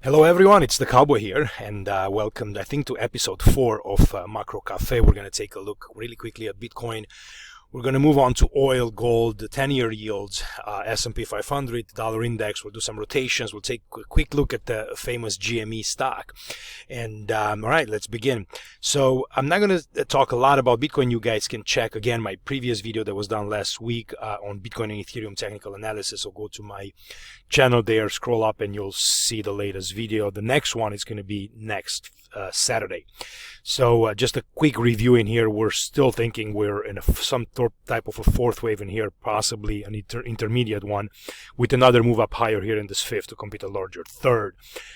Hello everyone, it's the Cowboy here, and welcome, I think, to episode 4 of Macro Cafe. We're going to take a look really quickly at Bitcoin. We're going to move on to oil, gold, the 10-year yields, S&P 500, dollar index. We'll do some rotations. We'll take a quick look at the famous GME stock. And all right, let's begin. So I'm not going to talk a lot about Bitcoin. You guys can check, again, my previous video that was done last week on Bitcoin and Ethereum technical analysis. So go to my channel there, scroll up, and you'll see the latest video. The next one is going to be next Saturday. So just a quick review in here. We're still thinking we're in some type of a fourth wave in here, possibly an intermediate one, with another move up higher here in this fifth to complete a larger third.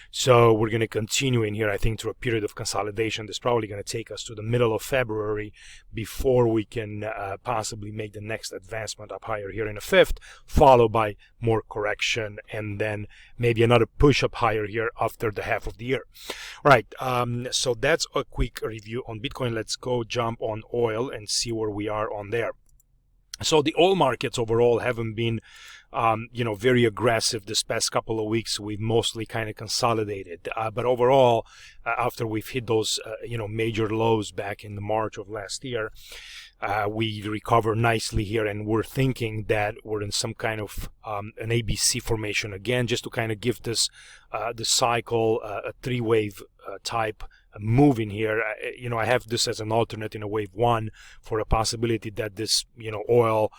So we're going to continue in here, I think, through a period of consolidation. This is probably going to take us to the middle of February before we can possibly make the next advancement up higher here in the fifth, followed by more correction, and then maybe another push up higher here after the half of the year. All right, so that's a quick review on Bitcoin. Let's go jump on oil and see where we are on there. So the oil markets overall haven't been very aggressive this past couple of weeks. We've mostly kind of consolidated, but overall, after we've hit those major lows back in the March of last year, we recover nicely here, and we're thinking that we're in some kind of an ABC formation again, just to kind of give this the cycle a three-wave type move in here. I have this as an alternate in a wave one for a possibility that this oil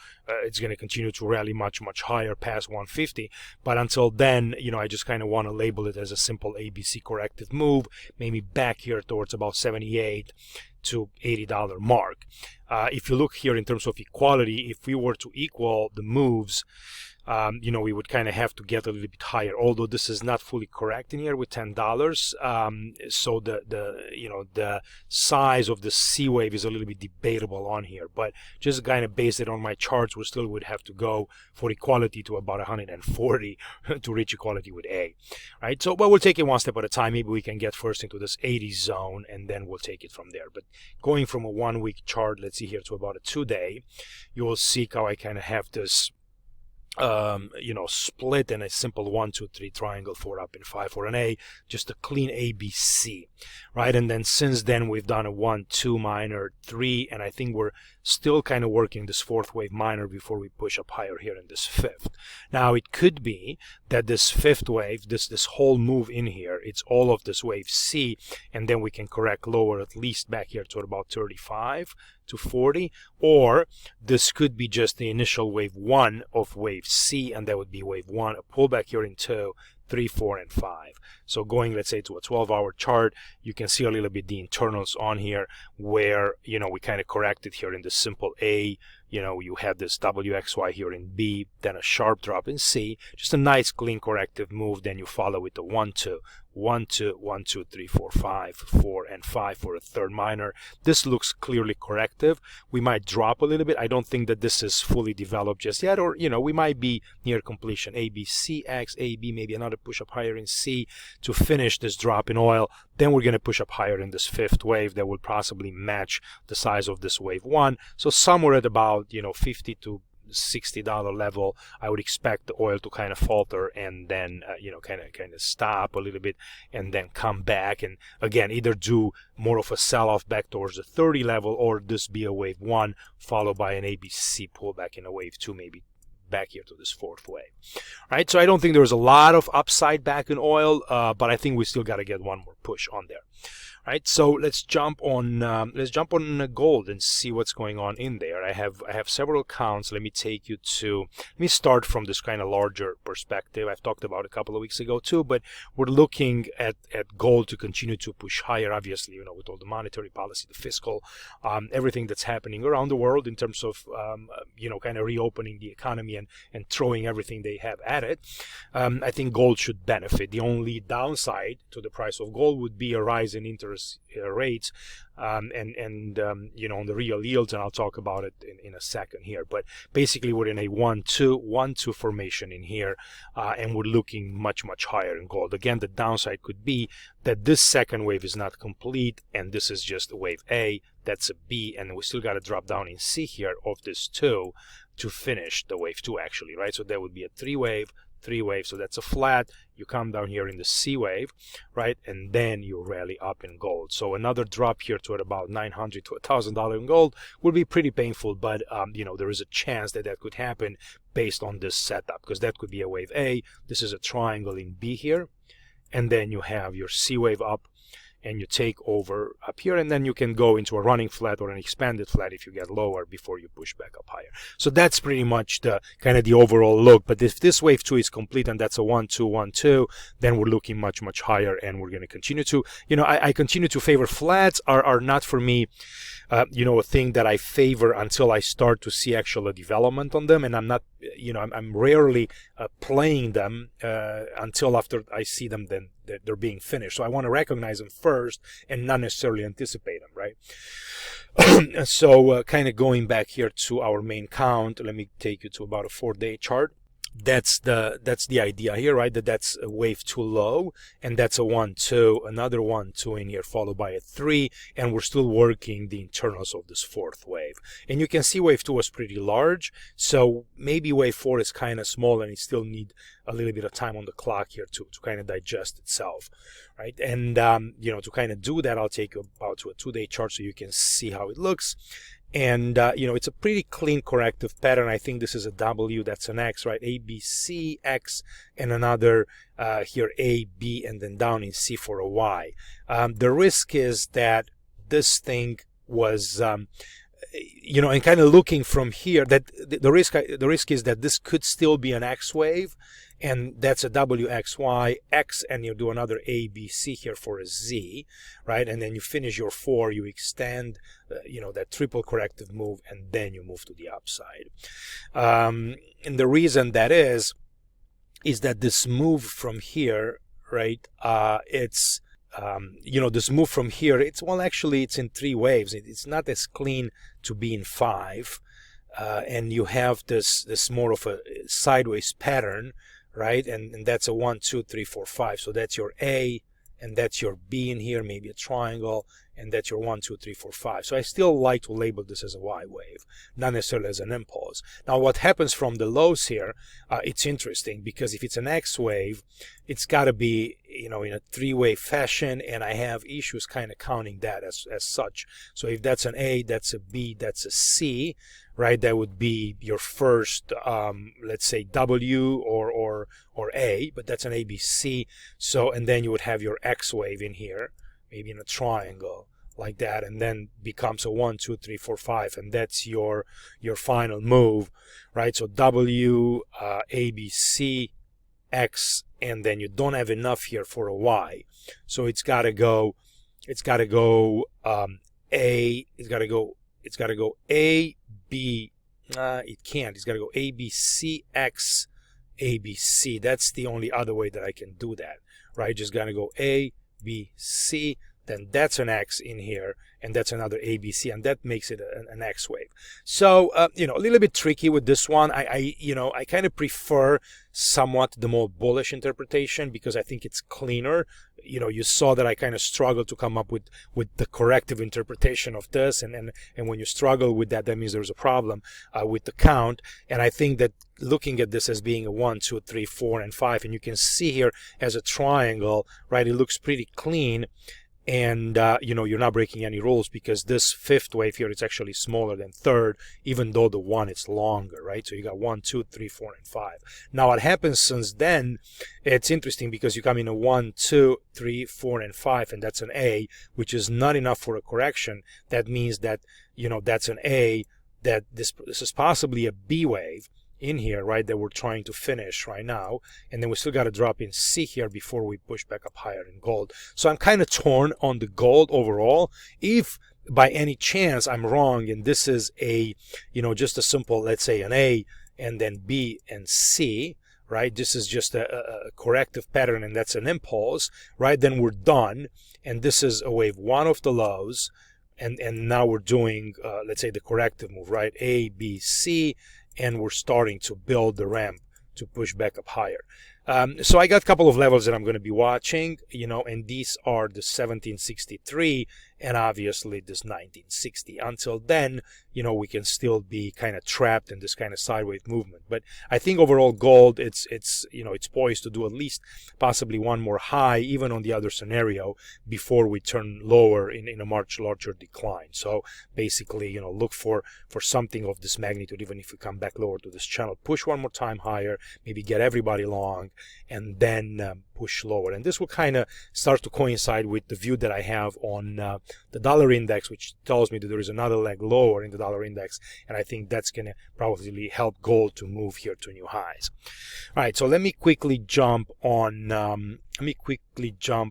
it's going to continue to rally much higher past 150, but until then I just kind of want to label it as a simple ABC corrective move, maybe back here towards about 78 to $80 mark. If you look here in terms of equality, if we were to equal the moves, we would kind of have to get a little bit higher, although this is not fully correct in here with $10. So the size of the C wave is a little bit debatable on here, but just kind of based it on my charts, we still would have to go for equality to about 140 to reach equality with A, right? So, but we'll take it one step at a time. Maybe we can get first into this 80 zone, and then we'll take it from there. But going from a 1 week chart, let's see here, to about a 2-day, you will see how I kind of have this split in a simple 1, 2, 3 triangle, 4 up and 5 for an A, just a clean ABC, right? And then since then we've done a 1, 2 minor, 3, and I think we're still kind of working this fourth wave minor before we push up higher here in this fifth. Now it could be that this fifth wave, this whole move in here, it's all of this wave C, and then we can correct lower at least back here to about 35 to 40, or this could be just the initial wave 1 of wave C, and that would be wave 1, a pullback here in 2, 3, 4, and 5. So going, let's say, to a 12-hour chart, you can see a little bit the internals on here where, we kind of corrected here in the simple A. You had this WXY here in B, then a sharp drop in C, just a nice clean corrective move. Then you follow with the 1, 2, 1, 2, 1, 2, 3, 4, 5, 4, and 5 for a third minor. This looks clearly corrective. We might drop a little bit. I don't think that this is fully developed just yet, or we might be near completion. A, B, C, X, A, B, maybe another push up higher in C to finish this drop in oil. Then we're going to push up higher in this fifth wave that will possibly match the size of this wave 1. So somewhere at about $50 to $60 level, I would expect the oil to kind of falter and then kind of stop a little bit and then come back, and again either do more of a sell-off back towards the 30 level, or this be a wave 1 followed by an ABC pullback in a wave 2, maybe back here to this fourth wave. Right, so I don't think there's a lot of upside back in oil, but I think we still got to get one more push on there. Right, so let's jump on gold and see what's going on in there. I have several counts. Let me start from this kind of larger perspective. I've talked about a couple of weeks ago too, but we're looking at gold to continue to push higher, obviously, with all the monetary policy, the fiscal, everything that's happening around the world in terms of kind of reopening the economy and throwing everything they have at it. I think gold should benefit. The only downside to the price of gold would be a rise in interest rates on the real yields, and I'll talk about it in a second here. But basically we're in a 1-2 formation in here, and we're looking much higher in gold. Again, the downside could be that this second wave is not complete, and this is just a wave A, that's a B, and we still got to drop down in C here of this 2 to finish the wave 2 actually, right? So that would be a 3 wave, 3 wave, so that's a flat. You come down here in the C wave, right, and then you rally up in gold. So another drop here to at about $900 to $1,000 in gold will be pretty painful, but you know, there is a chance that that could happen based on this setup, because that could be a wave A. This is a triangle in B here, and then you have your C wave up, and you take over up here, and then you can go into a running flat or an expanded flat if you get lower before you push back up higher. So that's pretty much the kind of the overall look. But if this wave 2 is complete and that's a 1 2 1 2, then we're looking much higher, and we're going to continue to, you know, I continue to favor flats. Are not for me you know, a thing that I favor until I start to see actual development on them, and I'm not, you know, I'm rarely playing them until after I see them, then they're being finished. So I want to recognize them first and not necessarily anticipate them, right? So kind of going back here to our main count, let me take you to about a 4-day chart. That's the idea here, right? That's a wave 2 low, and that's a 1 2, another 1 2 in here, followed by a 3, and we're still working the internals of this 4th wave. And you can see wave 2 was pretty large, so maybe wave 4 is kind of small, and it still need a little bit of time on the clock here to kind of digest itself, right? And you know, to kind of do that, I'll take you about to a 2-day chart so you can see how it looks. And you know, it's a pretty clean corrective pattern. I think this is a W, that's an X, right? A, B, C, X, and another here A, B, and then down in C for a Y. The risk is that this thing was you know, and kind of looking from here, that the risk is that this could still be an X wave, and that's a WXY, X, and you do another A, B, C here for a Z, right? And then you finish your 4, you extend, you know, that triple corrective move, and then you move to the upside. And the reason that is that this move from here, right, it's, you know, this move from here, it's, well, actually it's in 3 waves. It's not as clean to be in 5, and you have this more of a sideways pattern, right? And that's a 1 2 3 4 5. So that's your A, and that's your B in here, maybe a triangle, and that's your 1 2 3 4 5. So I still like to label this as a Y wave, not necessarily as an impulse. Now what happens from the lows here, it's interesting, because if it's an X wave, it's got to be, you know, in a 3-wave fashion, and I have issues kind of counting that as such. So if that's an A, that's a B, that's a C, right? That would be your first, let's say W or A, but that's an ABC. So, and then you would have your X wave in here, maybe in a triangle like that, and then becomes a 1 2 3 4 5, and that's your final move, right? So W, A, B, C, X, and then you don't have enough here for a Y, so it's got to go A, it's got to go A, B, it can't, it's got to go A, B, C, X, A, B, C. That's the only other way that I can do that, right? Just got to go A, B, C, then that's an X in here, and that's another ABC, and that makes it an X wave. So you know, a little bit tricky with this one. You know, I kind of prefer somewhat the more bullish interpretation, because I think it's cleaner. You know, you saw that I kind of struggled to come up with the corrective interpretation of this, and when you struggle with that, that means there's a problem with the count. And I think that looking at this as being a 1 2 3 4 and 5, and you can see here as a triangle, right, it looks pretty clean. And you know, you're not breaking any rules, because this 5th wave here, it's actually smaller than 3rd, even though the 1 it's longer, right? So you got 1 2 3 4 and 5. Now what happens since then, it's interesting, because you come in a 1 2 3 4 and 5, and that's an A, which is not enough for a correction. That means that, you know, that's an A, that this is possibly a B wave in here, right, that we're trying to finish right now, and then we still got to drop in C here before we push back up higher in gold. So I'm kind of torn on the gold overall. If by any chance I'm wrong, and this is a, you know, just a simple, let's say an A and then B and C, right, this is just a corrective pattern, and that's an impulse, right, then we're done, and this is a wave 1 of the lows, and now we're doing let's say the corrective move, right, A, B, C, and we're starting to build the ramp to push back up higher. So I got a couple of levels that I'm going to be watching, you know, and these are the 1763 and obviously this 1960. Until then, we can still be kind of trapped in this kind of sideways movement. But I think overall gold, it's poised to do at least possibly one more high, even on the other scenario, before we turn lower in a much larger decline. So basically, look for something of this magnitude, even if we come back lower to this channel, push one more time higher, maybe get everybody long, and then push lower. And this will kind of start to coincide with the view that I have on the dollar index, which tells me that there is another leg lower in the dollar index, and I think that's going to probably help gold to move here to new highs. All right, so let me quickly jump on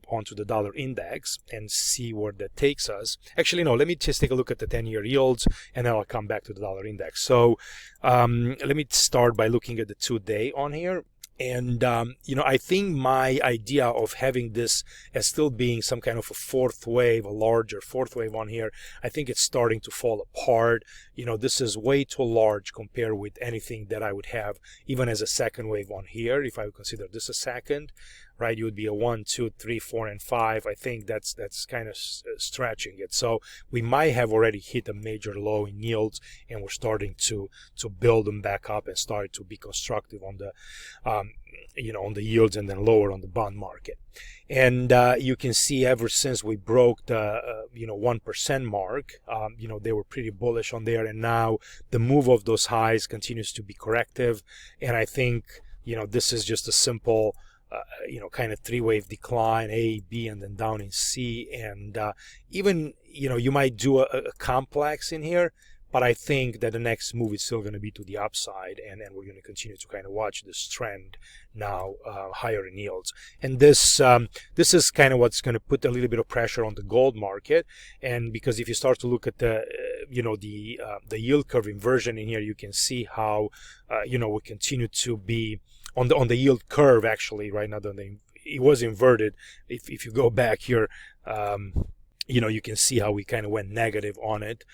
onto the dollar index and see where that takes us. Actually, no, let me just take a look at the 10-year yields, and then I'll come back to the dollar index. So let me start by looking at the 2-day on here. And, I think my idea of having this as still being some kind of a fourth wave, a larger fourth wave on here, I think it's starting to fall apart. This is way too large compared with anything that I would have even as a second wave on here. If I would consider this a second, right, you would be a 1, 2, 3, 4, and 5. I think that's kind of stretching it. So we might have already hit a major low in yields, and we're starting to build them back up and start to be constructive on the on the yields, and then lower on the bond market. And you can see ever since we broke the 1% mark, they were pretty bullish on there, and now the move of those highs continues to be corrective. And I think this is just a simple kind of three-wave decline, A, B, and then down in C. And even, you might do a complex in here, but I think that the next move is still going to be to the upside, and we're going to continue to kind of watch this trend now higher in yields. And this is kind of what's going to put a little bit of pressure on the gold market. And because if you start to look at the yield curve inversion in here, you can see how we continue to be on the yield curve. Actually, right now it was inverted. If you go back here, you can see how we kind of went negative on it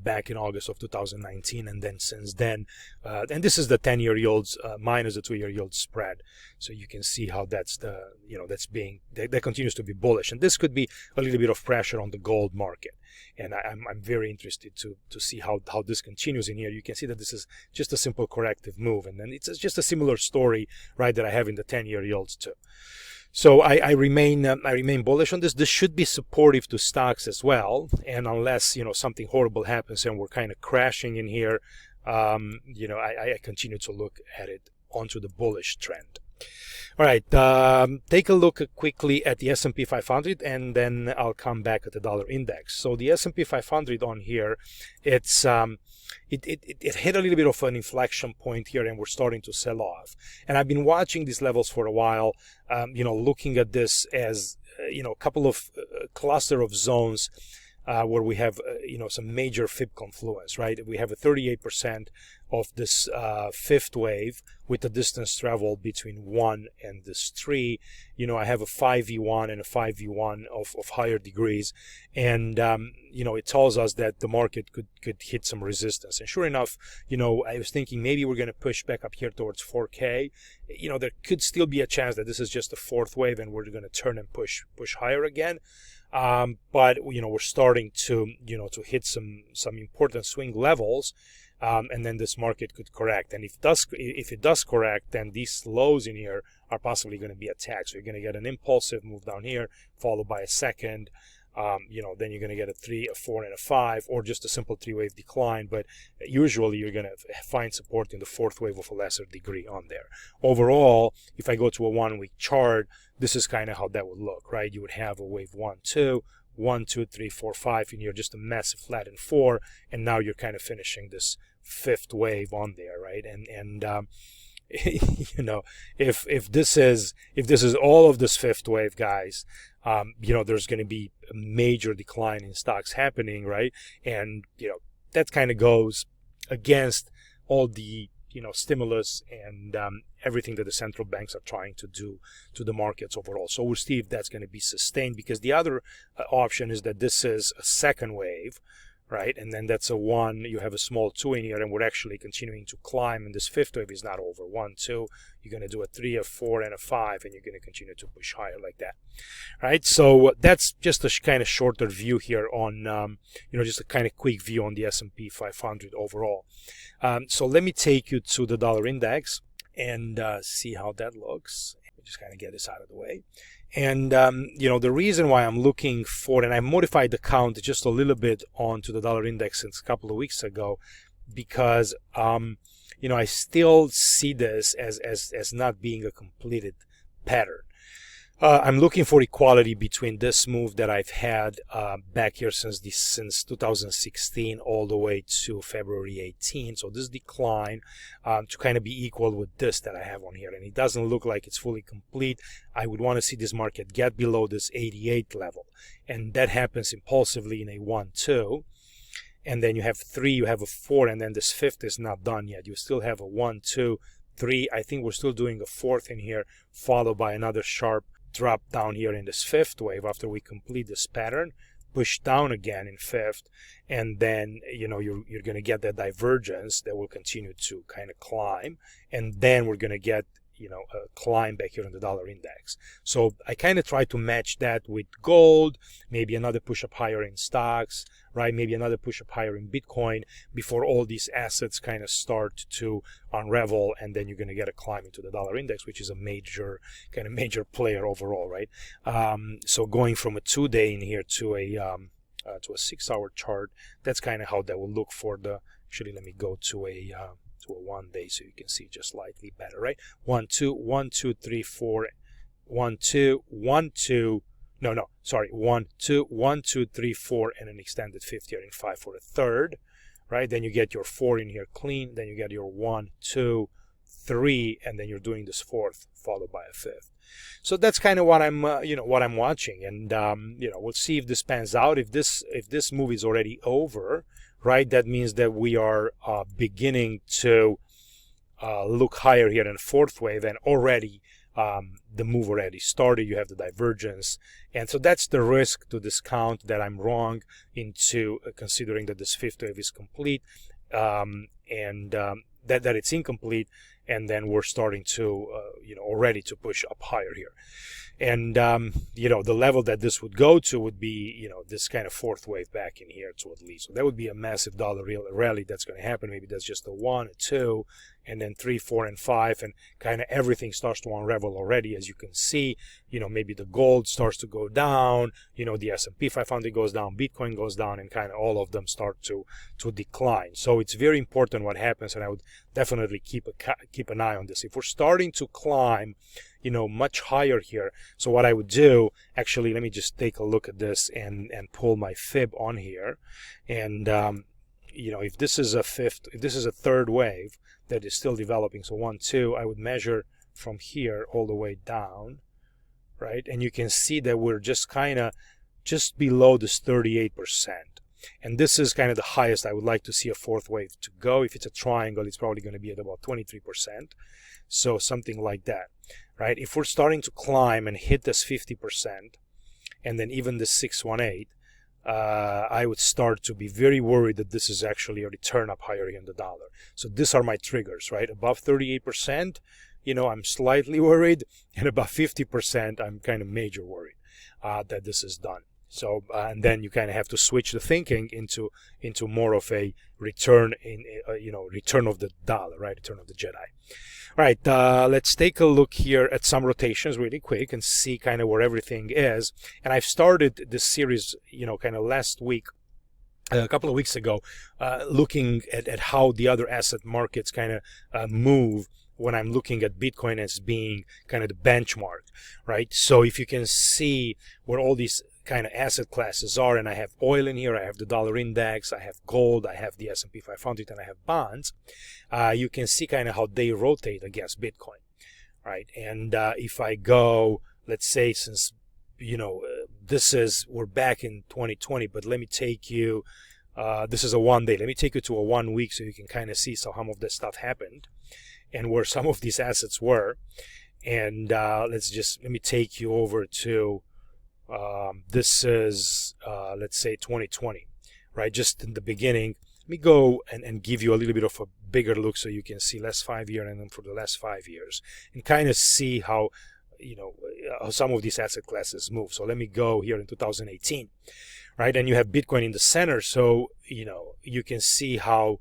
back in August of 2019, and then since then, and this is the 10-year yields minus the 2-year yield spread. So you can see how that's that continues to be bullish, and this could be a little bit of pressure on the gold market. And I'm very interested to see how this continues in here. You can see that this is just a simple corrective move, and then it's just a similar story, right, that I have in the 10-year yields too. So I remain bullish on this. This should be supportive to stocks as well, and unless something horrible happens and we're kind of crashing in here, I continue to look at it onto the bullish trend. All right, take a look quickly at the S&P 500, and then I'll come back at the dollar index. So the S&P 500 on here, it's it hit a little bit of an inflection point here, and we're starting to sell off. And I've been watching these levels for a while, looking at this as a couple of cluster of zones where we have some major fib confluence, right? We have a 38% of this fifth wave with the distance travel between 1 and this 3. I have a 5v1 and a 5v1 of higher degrees, and it tells us that the market could hit some resistance. And sure enough, I was thinking maybe we're going to push back up here towards 4K. There could still be a chance that this is just a fourth wave and we're going to turn and push higher again. But we're starting to hit some important swing levels, and then this market could correct. And if it does correct, then these lows in here are possibly going to be attacked. So you're going to get an impulsive move down here, followed by a second. Then you're going to get a 3, a 4, and a 5, or just a simple 3-wave decline. But usually you're going to find support in the fourth wave of a lesser degree on there. Overall, if I go to a 1-week chart, this is kind of how that would look, right? You would have a wave 1, 2, 1, 2, 3, 4, 5, and you're just a massive flattened 4, and now you're kind of finishing this fifth wave on there, right? And if this is all of this fifth wave, guys, there's going to be a major decline in stocks happening, right? And that kind of goes against all the stimulus and everything that the central banks are trying to do to the markets overall. So we'll see if that's going to be sustained, because the other option is that this is a second wave, right? And then that's a 1, you have a small 2 in here, and we're actually continuing to climb, and this fifth wave is not over. 1, 2, you're going to do a 3, a 4, and a 5, and you're going to continue to push higher like that. right? So that's just a kind of shorter view here on, just a kind of quick view on the S&P 500 overall. So let me take you to the dollar index and see how that looks. Just kind of get this out of the way. And, the reason why I'm looking for, and I modified the count just a little bit onto the dollar index since a couple of weeks ago, because, I still see this as not being a completed pattern. I'm looking for equality between this move that I've had back here since 2016 all the way to February 18. So this decline to kind of be equal with this that I have on here. And it doesn't look like it's fully complete. I would want to see this market get below this 88 level. And that happens impulsively in a 1-2. And then you have 3, you have a 4, and then this 5th is not done yet. You still have a 1, 2, 3. I think we're still doing a 4th in here, followed by another sharp drop down here in this 5th wave after we complete this pattern, push down again in 5th, and then you're going to get that divergence that will continue to kind of climb, and then we're going to get a climb back here in the dollar index. So I kind of try to match that with gold, maybe another push up higher in stocks, right? Maybe another push up higher in Bitcoin before all these assets kind of start to unravel, and then you're going to get a climb into the dollar index, which is a major player overall, right? So going from a 2-day in here to a 6-hour chart, that's kind of how that will look for the. Actually, let me go to a 1-day so you can see just slightly better, right? 1 2 1 2 3 4 1 2 1 2 no sorry 1 2 1 2 3 4 and an extended 5th here in 5 for a third, right? Then you get your 4 in here clean, then you get your 1 2 3, and then you're doing this 4th followed by a 5th. So that's kind of what I'm what I'm watching, and we'll see if this pans out. If this move is already over, right, that means that we are beginning to look higher here in 4th wave, and already the move already started. You have the divergence, and so that's the risk to discount that I'm wrong into considering that this 5th wave is complete, and that it's incomplete, and then we're starting to already to push up higher here. And the level that this would go to would be this kind of 4th wave back in here to at least. So that would be a massive dollar rally that's going to happen. Maybe that's just a 1, a 2, and then 3, 4, and 5, and kind of everything starts to unravel already, as you can see. Maybe the gold starts to go down, the S&P 500 goes down, Bitcoin goes down, and kind of all of them start to decline. So it's very important what happens, and I would definitely keep an eye on this. If we're starting to climb much higher here, so what I would do, actually, let me just take a look at this and pull my fib on here, and if this is a 3rd wave that is still developing, so 1 2, I would measure from here all the way down, right? And you can see that we're just below this 38%. And this is kind of the highest I would like to see a 4th wave to go. If it's a triangle, it's probably going to be at about 23%. So something like that, right? If we're starting to climb and hit this 50%, and then even the 618, I would start to be very worried that this is actually a return up higher in the dollar. So these are my triggers, right? Above 38%, I'm slightly worried, and above 50%, I'm kind of major worried that this is done. So and then you kind of have to switch the thinking into more of a return return of the dollar, right? Return of the Jedi. All right, let's take a look here at some rotations really quick and see kind of where everything is. And I've started this series, kind of last week, a couple of weeks ago, looking at how the other asset markets kind of move when I'm looking at Bitcoin as being kind of the benchmark, right? So if you can see where all these kind of asset classes are, and I have oil in here, I have the dollar index, I have gold, I have the S&P 500, and I have bonds, you can see kind of how they rotate against Bitcoin, right? And if I go, let's say, since we're back in 2020, but let me take you, this is a 1-day, let me take you to a 1 week so you can kind of see some of this stuff happened and where some of these assets were. And let me take you over to this is let's say 2020, right? Just in the beginning. Let me go and give you a little bit of a bigger look so you can see last 5 year and then for the last 5 years, and kind of see how how some of these asset classes move. So let me go here in 2018, right? And you have Bitcoin in the center. So, you can see how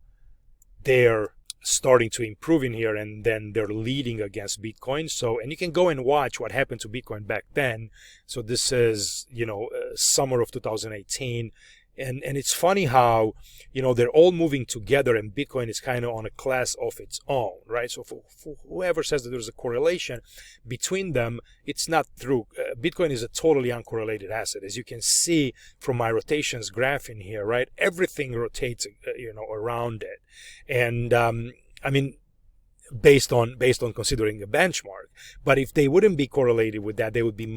they're starting to improve in here, and then they're leading against Bitcoin. So, and you can go and watch what happened to Bitcoin back then. So this is, summer of 2018. And it's funny how, they're all moving together, and Bitcoin is kind of on a class of its own, right? So for whoever says that there's a correlation between them, it's not true. Bitcoin is a totally uncorrelated asset. As you can see from my rotations graph in here, right? Everything rotates, around it. And, based on considering a benchmark. But if they wouldn't be correlated with that, they would be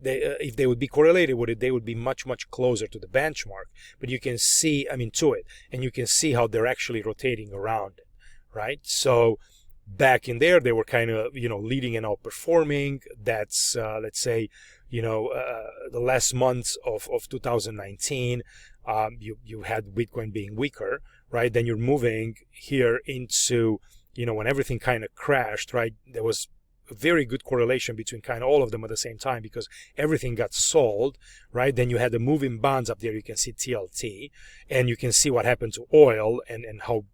if they would be correlated with it, they would be much closer to the benchmark. But you can see, to it, and you can see how they're actually rotating around it, right? So back in there, they were kind of, leading and outperforming. That's, let's say, the last months of 2019, you had Bitcoin being weaker, right? Then you're moving here into, when everything kind of crashed, right? There was a very good correlation between kind of all of them at the same time, because everything got sold, right? Then you had the moving bonds up there. You can see TLT, and you can see what happened to oil and how,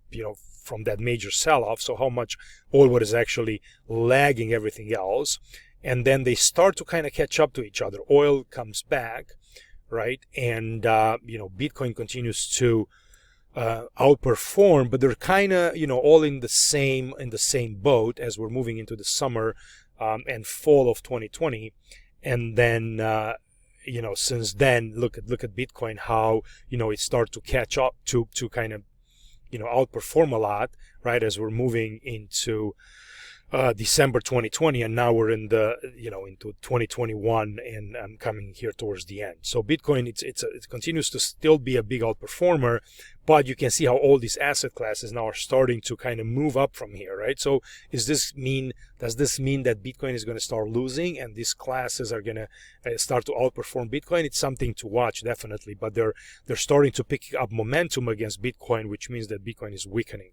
from that major sell-off. So how much oil was actually lagging everything else. And then they start to kind of catch up to each other. Oil comes back, right? And, Bitcoin continues to outperform, but they're kind of, all in the same boat as we're moving into the summer and fall of 2020. And then, since then, look at Bitcoin, how, it started to catch up to kind of, outperform a lot, right? As we're moving into December 2020, and now we're in the into 2021, and I'm coming here towards the end. So Bitcoin, it continues to still be a big outperformer, but you can see how all these asset classes now are starting to kind of move up from here, right? So does this mean that Bitcoin is going to start losing and these classes are going to start to outperform Bitcoin? It's something to watch, definitely, but they're starting to pick up momentum against Bitcoin, which means that Bitcoin is weakening.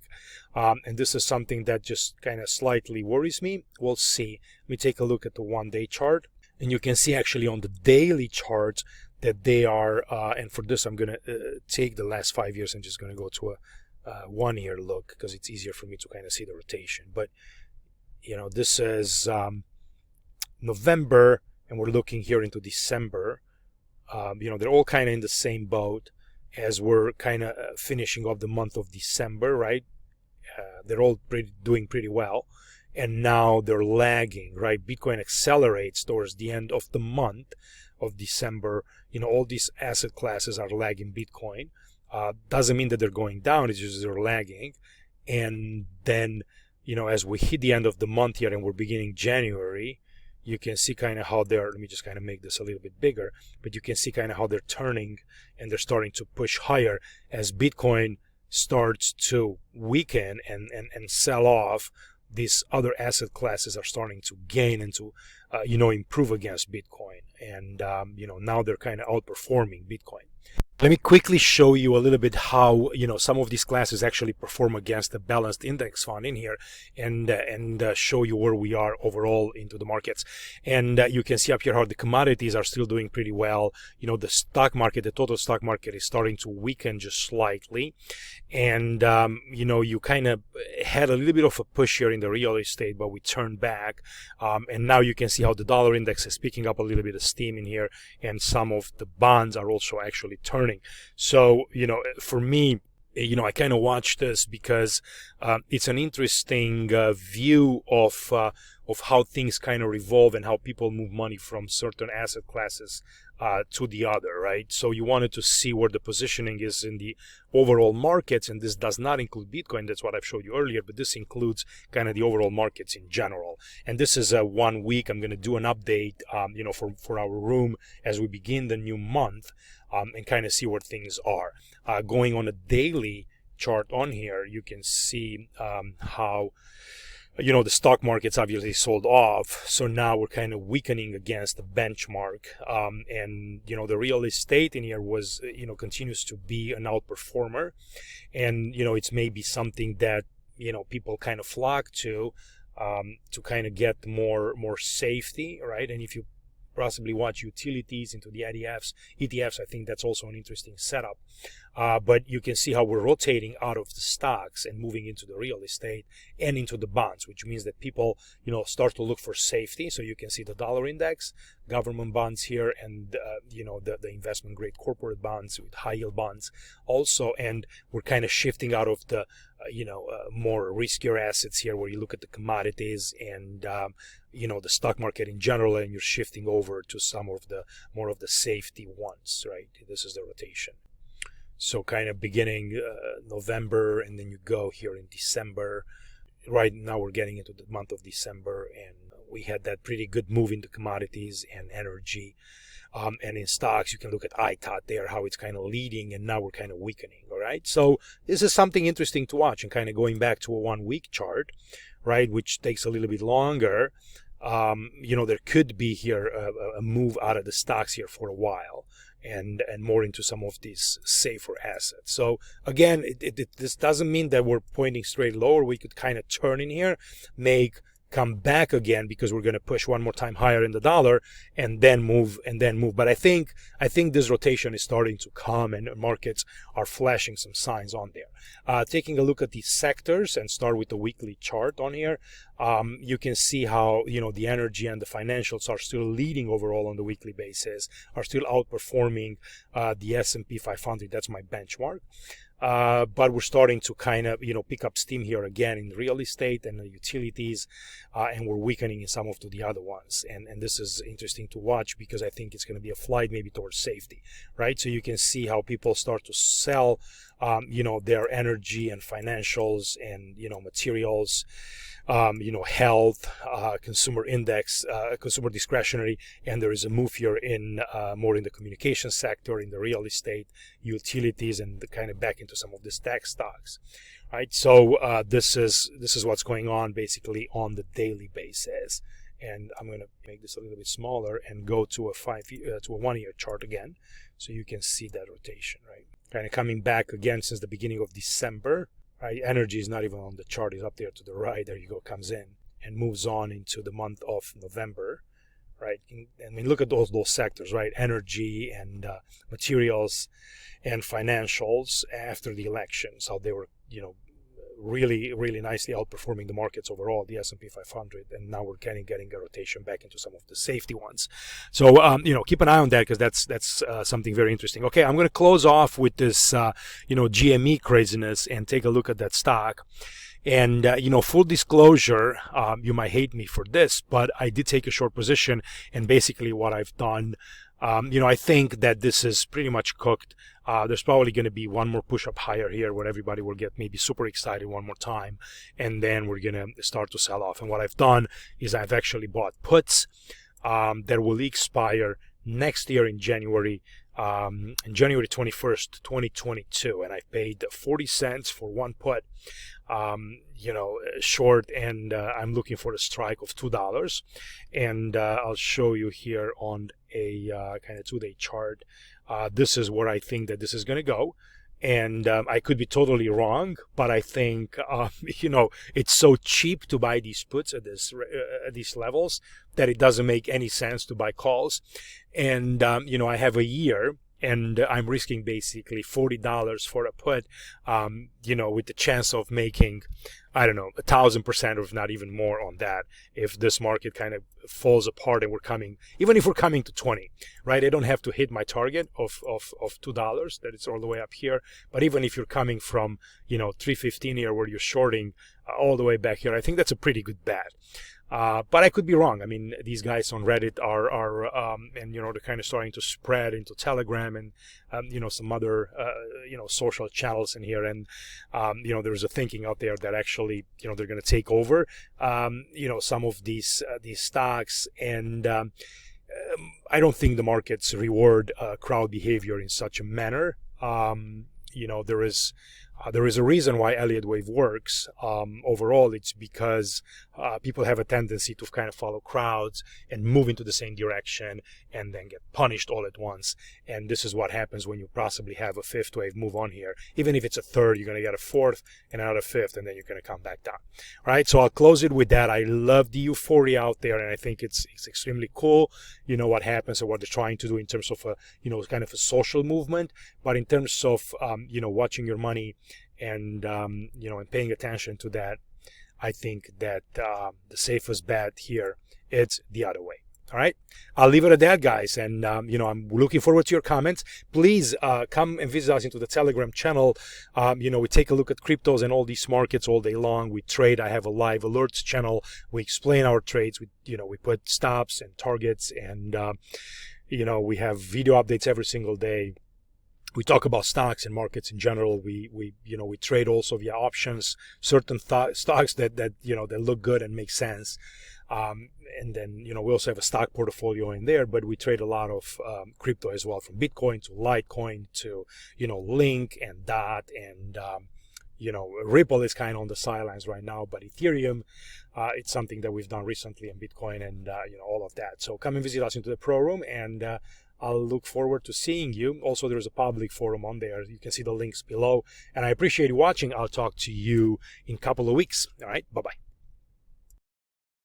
And this is something that just kind of slightly worries me. We'll see. Let me take a look at the one-day chart, and you can see actually on the daily charts that they are, and for this I'm going to take the last 5 years and just going to go to a 1 year look, because it's easier for me to kind of see the rotation. But this is November, and we're looking here into December. They're all kind of in the same boat as we're kind of finishing off the month of December, right? They're all doing pretty well, and now they're lagging, right? Bitcoin accelerates towards the end of the month of December. All these asset classes are lagging Bitcoin. Doesn't mean that they're going down, it's just they're lagging. And then, as we hit the end of the month here and we're beginning January, you can see kind of how they're, let me just kind of make this a little bit bigger, but you can see kind of how they're turning and they're starting to push higher as Bitcoin starts to weaken and sell off. These other asset classes are starting to gain and to, improve against Bitcoin. And, now they're kind of outperforming Bitcoin. Let me quickly show you a little bit how, some of these classes actually perform against the balanced index fund in here, and show you where we are overall into the markets. And you can see up here how the commodities are still doing pretty well. The stock market, the total stock market is starting to weaken just slightly. And, you kind of had a little bit of a push here in the real estate, but we turned back. And now you can see how the dollar index is picking up a little bit of steam in here, and some of the bonds are also actually turning. So, for me, I kind of watch this because it's an interesting view of how things kind of revolve and how people move money from certain asset classes to the other, right? So you wanted to see where the positioning is in the overall markets, and this does not include Bitcoin. That's what I've showed you earlier, but this includes kind of the overall markets in general. And this is a 1 week. I'm going to do an update, for our room as we begin the new month, and kind of see where things are. Going on a daily chart on here, you can see how the stock market's obviously sold off, so now we're kind of weakening against the benchmark, and the real estate in here was continues to be an outperformer, and it's maybe something that people kind of flock to, to kind of get more safety, right? And if you possibly watch utilities into the ETFs, I think that's also an interesting setup. But you can see how we're rotating out of the stocks and moving into the real estate and into the bonds, which means that people, start to look for safety. So you can see the dollar index, government bonds here, and the investment grade corporate bonds with high yield bonds also. And we're kind of shifting out of the more riskier assets here, where you look at the commodities and the stock market in general, and you're shifting over to some of the more of the safety ones, right? This is the rotation. So kind of beginning November, and then you go here in December. Right now we're getting into the month of December, and we had that pretty good move into commodities and energy. And in stocks, you can look at ITOT there, how it's kind of leading, and now we're kind of weakening, all right? So this is something interesting to watch, and kind of going back to a 1 week chart, right, which takes a little bit longer. There could be here a move out of the stocks here for a while, and more into some of these safer assets. So again, this doesn't mean that we're pointing straight lower. We could kind of turn in here, come back again, because we're going to push one more time higher in the dollar and then move. But I think this rotation is starting to come, and markets are flashing some signs on there. Taking a look at these sectors and start with the weekly chart on here, you can see how the energy and the financials are still leading overall on the weekly basis, are still outperforming the S&P 500. That's my benchmark. But we're starting to kind of pick up steam here again in real estate and the utilities, and we're weakening in some of the other ones. And this is interesting to watch, because I think it's going to be a flight maybe towards safety, right? So you can see how people start to sell their energy and financials and materials, health, consumer index, consumer discretionary, and there is a move here in more in the communication sector, in the real estate, utilities, and kind of back into some of the tech stocks, right? So this is what's going on basically on the daily basis. And I'm going to make this a little bit smaller and go to a 1 year chart again, so you can see that rotation, right? Kind of coming back again since the beginning of December. Right, energy is not even on the chart; it's up there to the right. There you go, comes in and moves on into the month of November, right? I mean, look at those sectors, right? Energy and materials and financials after the elections, how they were, really, really nicely outperforming the markets overall, the S&P 500, and now we're getting a rotation back into some of the safety ones. So keep an eye on that, because that's something very interesting. Okay, I'm going to close off with this GME craziness and take a look at that stock. And full disclosure, you might hate me for this, but I did take a short position, and basically what I've done, I think that this is pretty much cooked. There's probably going to be one more push up higher here, where everybody will get maybe super excited one more time, and then we're going to start to sell off. And what I've done is I've actually bought puts that will expire next year in January 21st, 2022, and I paid 40 cents for one put, short, and I'm looking for a strike of $2, and I'll show you here on a kind of 2-day chart. This is where I think that this is going to go, and I could be totally wrong, but I think it's so cheap to buy these puts at these levels that it doesn't make any sense to buy calls. And I have a year, and I'm risking basically $40 for a put, with the chance of making, I don't know, 1,000%, or if not even more on that, if this market kind of falls apart and even if we're coming to 20, right? I don't have to hit my target of $2, that it's all the way up here. But even if you're coming from, 315 here, where you're shorting all the way back here, I think that's a pretty good bet. But I could be wrong. I mean, these guys on Reddit are they're kind of starting to spread into Telegram and, some other, social channels in here. And, there's a thinking out there that actually, they're going to take over, some of these stocks. And I don't think the markets reward crowd behavior in such a manner. There is There is a reason why Elliott Wave works. Overall, it's because people have a tendency to kind of follow crowds and move into the same direction and then get punished all at once. And this is what happens when you possibly have a fifth wave move on here. Even if it's a third, you're going to get a fourth and another fifth, and then you're going to come back down. All right, so I'll close it with that. I love the euphoria out there, and I think it's extremely cool, what happens and what they're trying to do in terms of a, kind of a social movement. But in terms of, watching your money and, and paying attention to that, I think that the safest bet here, it's the other way. All right, I'll leave it at that, guys. And, I'm looking forward to your comments. Please come and visit us into the Telegram channel. We take a look at cryptos and all these markets all day long. We trade. I have a live alerts channel. We explain our trades. We put stops and targets, and, we have video updates every single day. We talk about stocks and markets in general. We trade also via options, certain stocks that look good and make sense. And then, we also have a stock portfolio in there, but we trade a lot of crypto as well, from Bitcoin to Litecoin to, Link and DOT and, Ripple is kind of on the sidelines right now, but Ethereum, it's something that we've done recently, in Bitcoin and, all of that. So come and visit us into the Pro Room, and I'll look forward to seeing you. Also, there's a public forum on there. You can see the links below. And I appreciate you watching. I'll talk to you in a couple of weeks. All right, bye-bye.